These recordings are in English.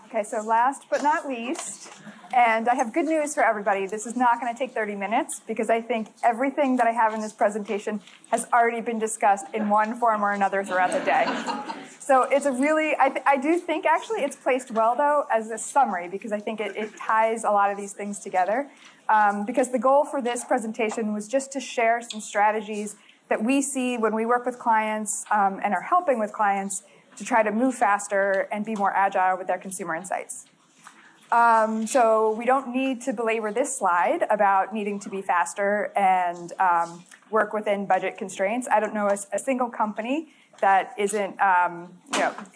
Okay, so last but not least, and I have good news for everybody. This is not going to take 30 minutes because I think everything that I have in this presentation has already been discussed in one form or another throughout the day. So it's a really, I do think actually it's placed well though as a summary because I think it ties a lot of these things together. Because the goal for this presentation was just to share some strategies that we see when we work with clients and are helping with clients to try to move faster and be more agile with their consumer insights. So we don't need to belabor this slide about needing to be faster and work within budget constraints. I don't know a single company that isn't,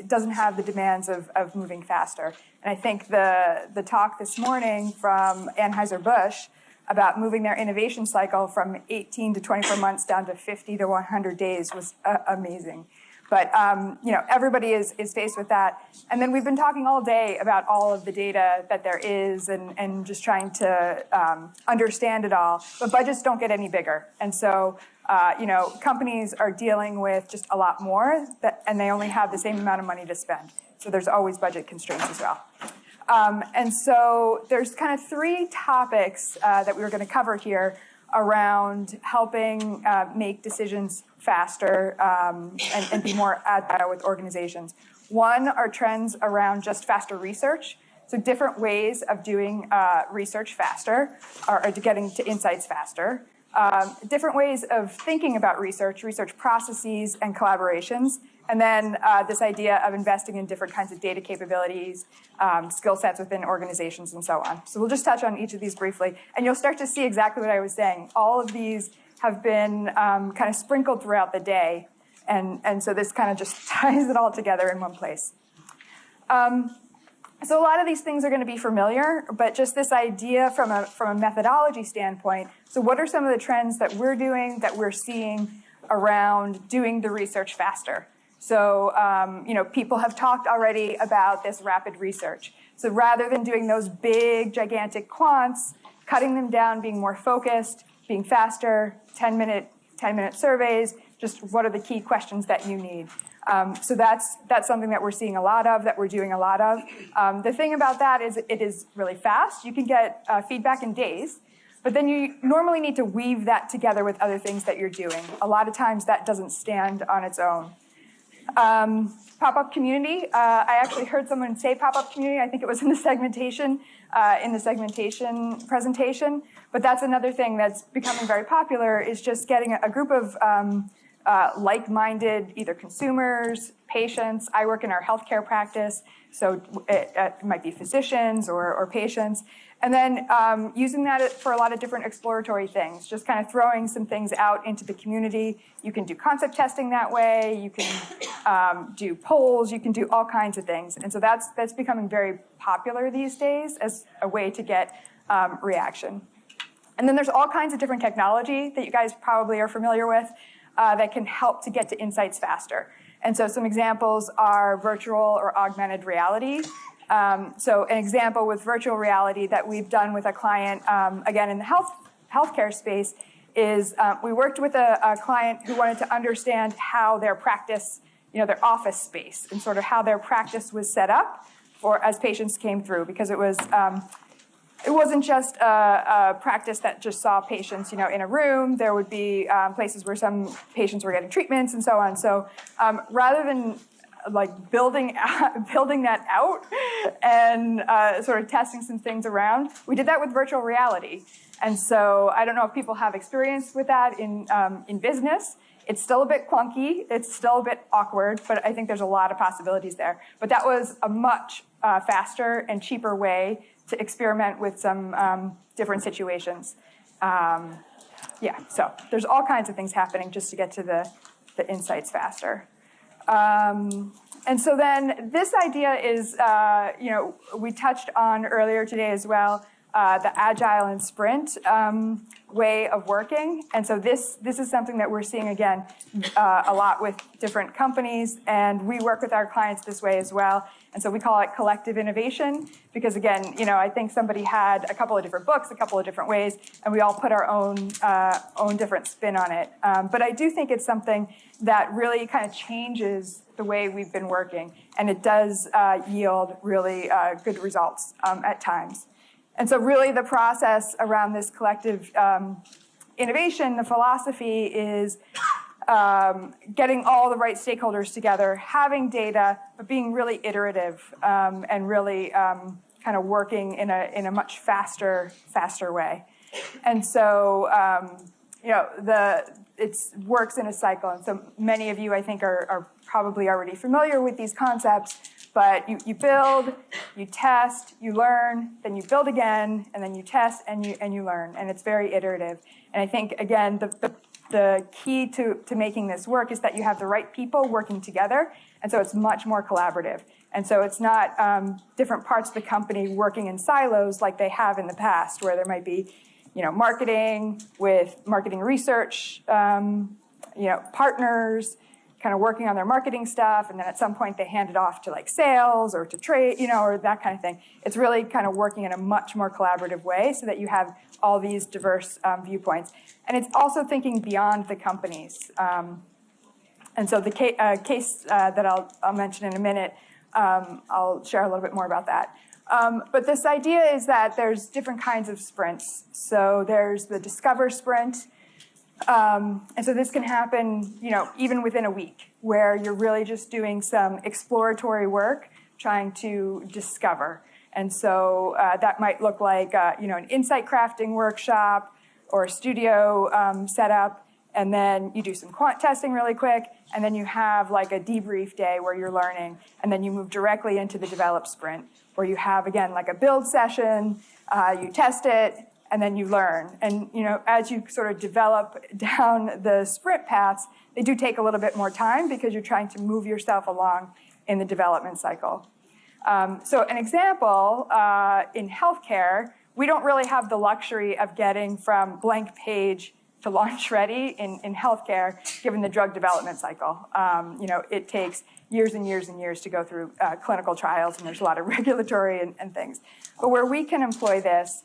doesn't have the demands of moving faster. And I think the talk this morning from Anheuser-Busch about moving their innovation cycle from 18 to 24 months down to 50 to 100 days was amazing. But everybody is faced with that. And then we've been talking all day about all of the data that there is and just trying to understand it all. But budgets don't get any bigger. And so, companies are dealing with just a lot more, and they only have the same amount of money to spend. So there's always budget constraints as well. And so there's kind of three topics that we were going to cover here around helping make decisions faster and be more agile with organizations. One are trends around just faster research. So different ways of doing research faster or getting to insights faster. Different ways of thinking about research processes and collaborations. And then this idea of investing in different kinds of data capabilities, skill sets within organizations, and so on. So we'll just touch on each of these briefly. And you'll start to see exactly what I was saying. All of these have been kind of sprinkled throughout the day. And so this kind of just ties it all together in one place. So a lot of these things are going to be familiar, but just this idea from a methodology standpoint. So what are some of the trends that we're doing, that we're seeing around doing the research faster? So, people have talked already about this rapid research. So rather than doing those big, gigantic quants, cutting them down, being more focused, being faster, 10-minute surveys, just what are the key questions that you need? So that's something that we're seeing a lot of, that we're doing a lot of. The thing about that is it is really fast. You can get feedback in days, but then you normally need to weave that together with other things that you're doing. A lot of times that doesn't stand on its own. Pop-up community. I actually heard someone say pop-up community. I think it was in the segmentation presentation. But that's another thing that's becoming very popular is just getting a group of like-minded either consumers, patients. I work in our healthcare practice, so it might be physicians or patients. And then using that for a lot of different exploratory things, just kind of throwing some things out into the community. You can do concept testing that way. You can do polls. You can do all kinds of things. And so that's becoming very popular these days as a way to get reaction. And then there's all kinds of different technology that you guys probably are familiar with that can help to get to insights faster. And so some examples are virtual or augmented reality. So an example with virtual reality that we've done with a client, again in the healthcare space, is we worked with a client who wanted to understand how their practice, their office space, and sort of how their practice was set up for as patients came through, because it wasn't just a practice that just saw patients, in a room. There would be places where some patients were getting treatments and so on. So rather than like building that out and sort of testing some things around, we did that with virtual reality. And so I don't know if people have experience with that in business. It's still a bit clunky. It's still a bit awkward, but I think there's a lot of possibilities there. But that was a much faster and cheaper way to experiment with some different situations. So there's all kinds of things happening just to get to the insights faster. And so then this idea is, we touched on earlier today as well, the Agile and Sprint way of working. And so this is something that we're seeing, again, a lot with different companies. And we work with our clients this way as well. And so we call it collective innovation because, again, I think somebody had a couple of different books, a couple of different ways, and we all put our own different spin on it. But I do think it's something that really kind of changes the way we've been working, and it does yield really good results at times. And so really the process around this collective innovation, the philosophy is getting all the right stakeholders together, having data, but being really iterative and really kind of working in a much faster way. And so, it works in a cycle. And so many of you, I think, are probably already familiar with these concepts, but you build, you test, you learn, then you build again, and then you test and you learn. And it's very iterative. And I think, again, the key to making this work is that you have the right people working together. And so it's much more collaborative. And so it's not different parts of the company working in silos like they have in the past, where there might be, marketing with marketing research, partners kind of working on their marketing stuff, and then at some point they hand it off to like sales or to trade, or that kind of thing. It's really kind of working in a much more collaborative way so that you have all these diverse viewpoints. And it's also thinking beyond the companies. And so the case that I'll mention in a minute, I'll share a little bit more about that. But this idea is that there's different kinds of sprints. So there's the discover sprint. And so this can happen, even within a week, where you're really just doing some exploratory work, trying to discover. And so that might look like, an insight crafting workshop or a studio setup. And then you do some quant testing really quick, and then you have like a debrief day where you're learning, and then you move directly into the develop sprint, where you have, again, like a build session, you test it, and then you learn. And as you sort of develop down the sprint paths, they do take a little bit more time because you're trying to move yourself along in the development cycle. So an example, in healthcare, we don't really have the luxury of getting from blank page to launch ready in healthcare, given the drug development cycle. It takes years and years and years to go through clinical trials, and there's a lot of regulatory and things. But where we can employ this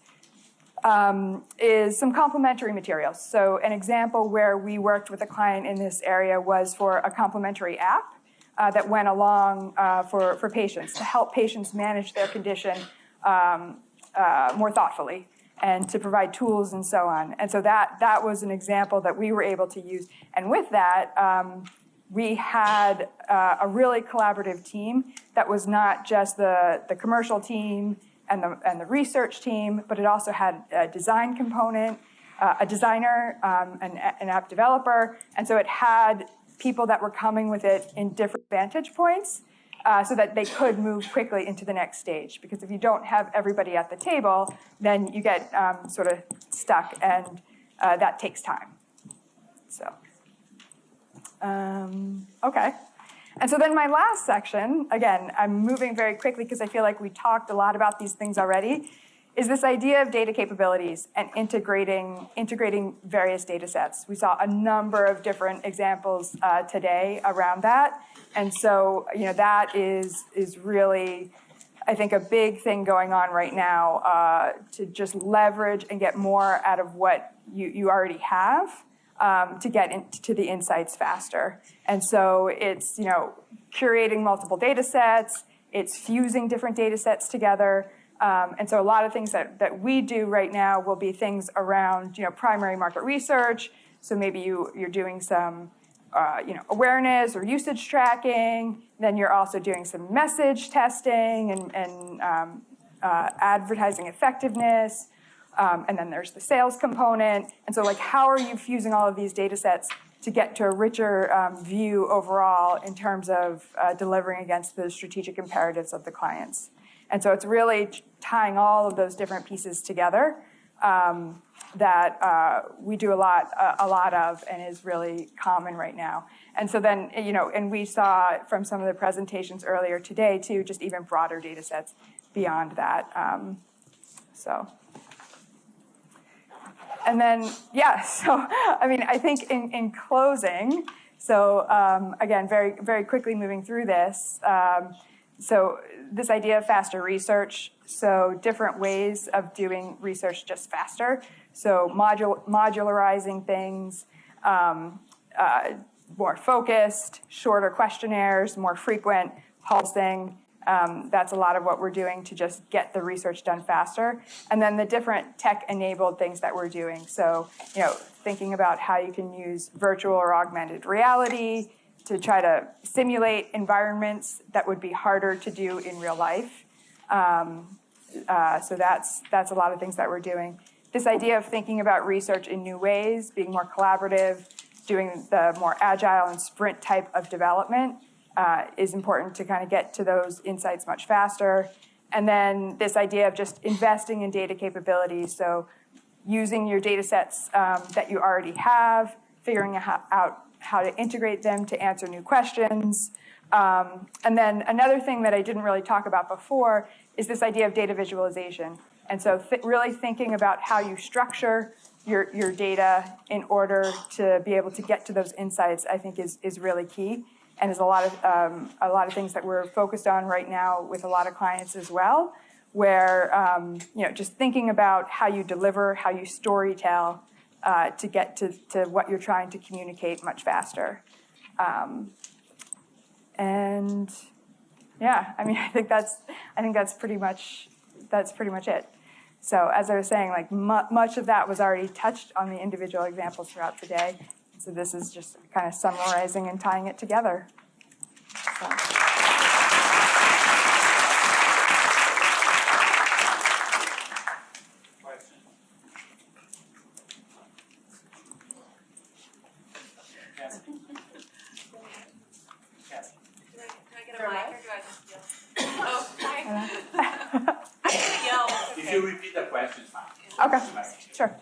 is some complementary materials. So an example where we worked with a client in this area was for a complementary app that went along for patients to help patients manage their condition more thoughtfully, and to provide tools and so on. And so that was an example that we were able to use. And with that, we had a really collaborative team that was not just the commercial team and the research team, but it also had a design component, a designer, an app developer. And so it had people that were coming with it in different vantage points, so that they could move quickly into the next stage. Because if you don't have everybody at the table, then you get sort of stuck, and that takes time. So, okay. And so then my last section, again, I'm moving very quickly because I feel like we talked a lot about these things already, is this idea of data capabilities and integrating various data sets. We saw a number of different examples today around that. And so, that is really, I think, a big thing going on right now to just leverage and get more out of what you already have to get into the insights faster. And so it's, curating multiple data sets, it's fusing different data sets together. And so a lot of things that we do right now will be things around, primary market research. So maybe you're doing some, awareness or usage tracking. Then you're also doing some message testing and advertising effectiveness. And then there's the sales component. And so how are you fusing all of these data sets to get to a richer view overall in terms of delivering against the strategic imperatives of the clients? And so it's really tying all of those different pieces together that we do a lot of, and is really common right now. And so then, and we saw from some of the presentations earlier today too, just even broader data sets beyond that. And then, I think in closing, again, very, very quickly moving through this, so this idea of faster research, so different ways of doing research just faster. So modularizing things, more focused, shorter questionnaires, more frequent pulsing. That's a lot of what we're doing to just get the research done faster. And then the different tech-enabled things that we're doing. So, thinking about how you can use virtual or augmented reality to try to simulate environments that would be harder to do in real life. So that's a lot of things that we're doing. This idea of thinking about research in new ways, being more collaborative, doing the more agile and sprint type of development is important to kind of get to those insights much faster. And then this idea of just investing in data capabilities, so using your data sets that you already have, figuring out how to integrate them to answer new questions. And then another thing that I didn't really talk about before is this idea of data visualization. And so really thinking about how you structure your data in order to be able to get to those insights, I think is really key, and is a lot of things that we're focused on right now with a lot of clients as well, where just thinking about how you deliver, how you storytell to get to what you're trying to communicate much faster. And yeah, I mean, I think that's pretty much it. So as I was saying, like much of that was already touched on the individual examples throughout the day. So this is just kind of summarizing and tying it together. So. If you repeat the question, Okay, sure.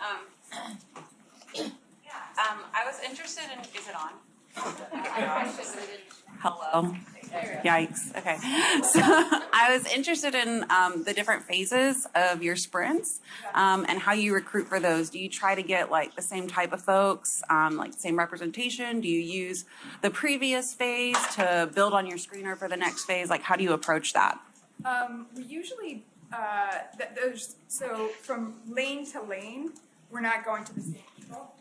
I was interested in, is it on? Hello. Yikes. Okay. So I was interested in the different phases of your sprints and how you recruit for those. Do you try to get like the same type of folks, like same representation? Do you use the previous phase to build on your screener for the next phase? Like, how do you approach that? We usually, so from lane to lane, we're not going to the same people.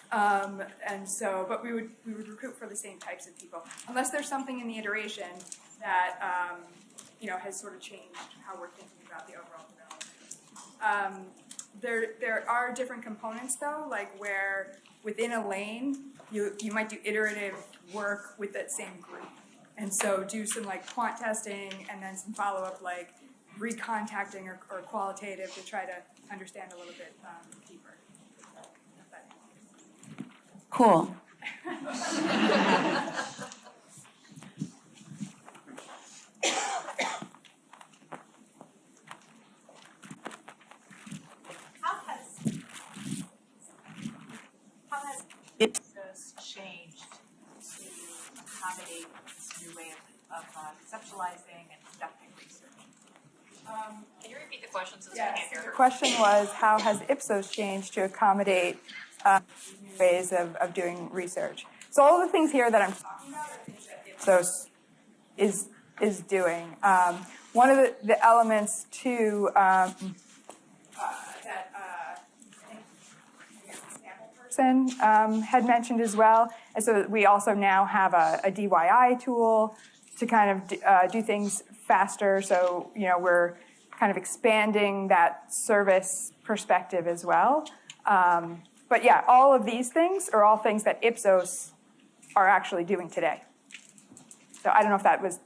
But we would recruit for the same types of people, unless there's something in the iteration that, has sort of changed how we're thinking about the overall development. There are different components though, like where within a lane, you might do iterative work with that same group. And so do some like quant testing and then some follow-up like recontacting or qualitative to try to understand a little bit deeper. Cool. How has Ipsos changed to accommodate this new way of conceptualizing and conducting research? Can you repeat the question since Yes. I can't hear The her? question was, how has Ipsos changed to accommodate new ways of doing research? So all of the things here that I'm talking about are things that Ipsos is doing. One of the elements too that sample person had mentioned as well, and so we also now have a DIY tool to kind of do things faster. So we're kind of expanding that service perspective as well. But yeah, all of these things are all things that Ipsos are actually doing today. So I don't know if that was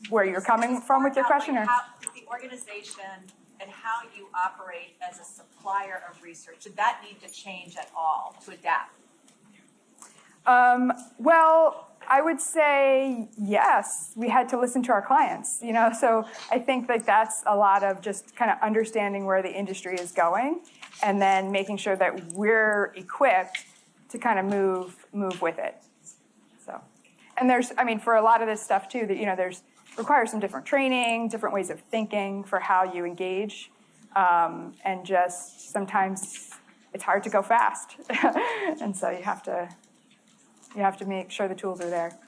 where you're coming from with your question, or How the organization and how you operate as a supplier of research, did that need to change at all to adapt? Well, I would say yes. We had to listen to our clients, So I think that that's a lot of just kind of understanding where the industry is going, and then making sure that we're equipped to kind of move with it. So, and for a lot of this stuff too, that requires some different training, different ways of thinking for how you engage, and just sometimes it's hard to go fast, and so you have to make sure the tools are there.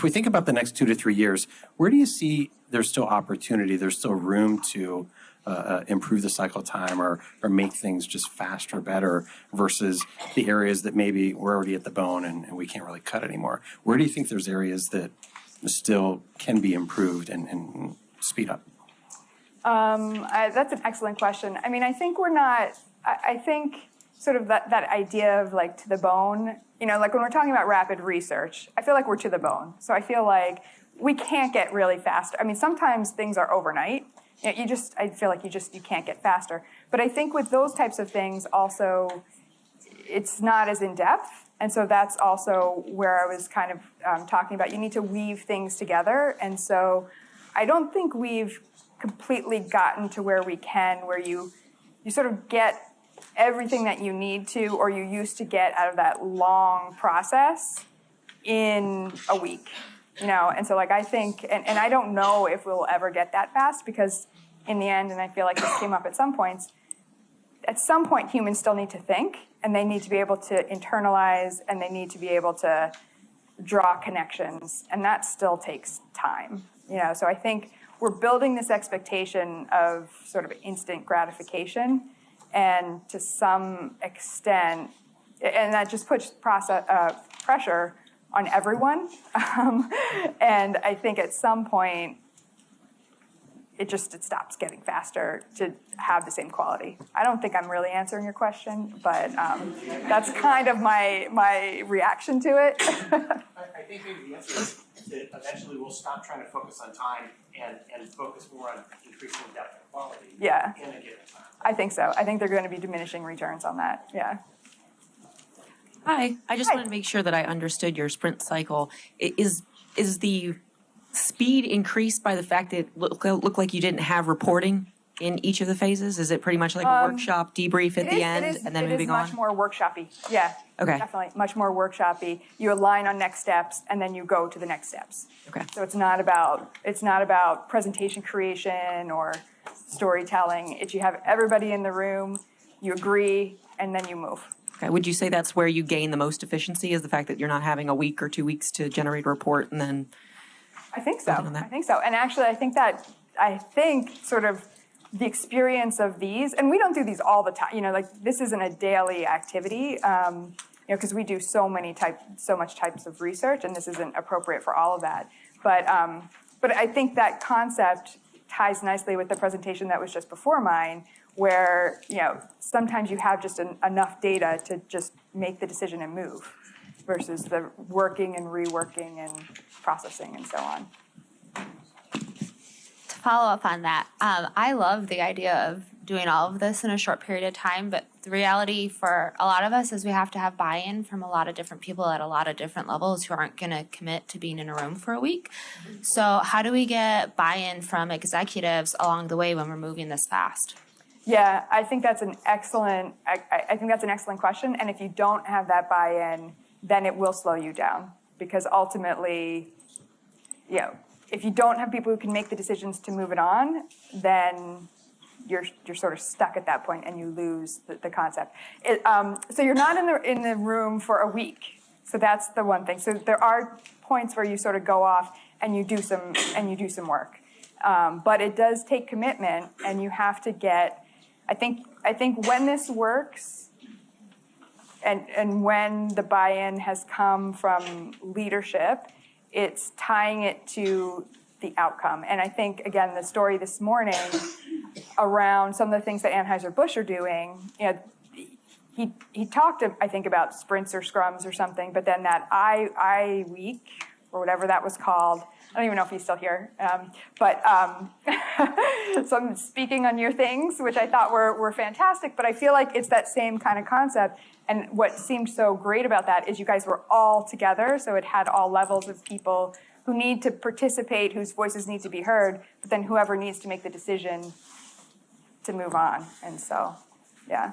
we think about the next 2 to 3 years, where do you see there's still opportunity, there's still room to improve the cycle time or make things just faster, better, versus the areas that maybe we're already at the bone and we can't really cut anymore? Where do you think there's areas that still can be improved and speed up? That's an excellent question. I mean, I think we're not, I think sort of that idea of like to the bone, you know, like when we're talking about rapid research, I feel like we're to the bone. So I feel like we can't get really fast. I mean, sometimes things are overnight. You know, I feel like you can't get faster. But I think with those types of things also, it's not as in depth. And so that's also where I was kind of talking about, you need to weave things together. And so I don't think we've completely gotten to where we can, where you sort of get everything that you need to, or you used to get out of that long process in a week, you know? And so like, I think, and I don't know if we'll ever get that fast, because in the end, and I feel like this came up at some points, at some point humans still need to think, and they need to be able to internalize, and they need to be able to draw connections, and that still takes time, you know? So I think we're building this expectation of sort of instant gratification, and to some extent, and that just puts pressure on everyone. And I think at some point, it stops getting faster to have the same quality. I don't think I'm really answering your question, but that's kind of my reaction to it. I think maybe the answer is that eventually we'll stop trying to focus on time and focus more on increasing depth and quality in a given time. I think so. I think they're going to be diminishing returns on that. Yeah. Hi. I just wanted to make sure that I understood your sprint cycle. Is the speed increased by the fact that it looked like you didn't have reporting in each of the phases? Is it pretty much like a workshop debrief at the end and then moving on? It is much more workshoppy. Yeah. Okay. Definitely much more workshoppy. You align on next steps, and then you go to the next steps. Okay. So it's not about presentation creation or storytelling. You have everybody in the room, you agree, and then you move. Okay. Would you say that's where you gain the most efficiency, is the fact that you're not having a week or 2 weeks to generate a report and then? I think so. Building on that? I think so. And actually, I think sort of the experience of these, and we don't do these all the time, you know, like this isn't a daily activity, you know, because we do so much types of research, and this isn't appropriate for all of that. But I think that concept ties nicely with the presentation that was just before mine, where, you know, sometimes you have just enough data to just make the decision and move, versus the working and reworking and processing and so on. To follow up on that, I love the idea of doing all of this in a short period of time, but the reality for a lot of us is we have to have buy-in from a lot of different people at a lot of different levels who aren't going to commit to being in a room for a week. So how do we get buy-in from executives along the way when we're moving this fast? Yeah, I think that's an excellent. I think that's an excellent question. And if you don't have that buy-in, then it will slow you down, because ultimately, you know, if you don't have people who can make the decisions to move it on, then you're sort of stuck at that point and you lose the concept. So you're not in the room for a week. So that's the one thing. So there are points where you sort of go off and you do some work, but it does take commitment, and you have to get. I think when this works, and when the buy-in has come from leadership, it's tying it to the outcome. And I think, again, the story this morning around some of the things that Anheuser-Busch are doing, you know, he talked, I think, about sprints or scrums or something, but then that I week, or whatever that was called, I don't even know if he's still here, so I'm speaking on your things, which I thought were fantastic, but I feel like it's that same kind of concept. And what seemed so great about that is you guys were all together, so it had all levels of people who need to participate, whose voices need to be heard, but then whoever needs to make the decision to move on. And so, yeah.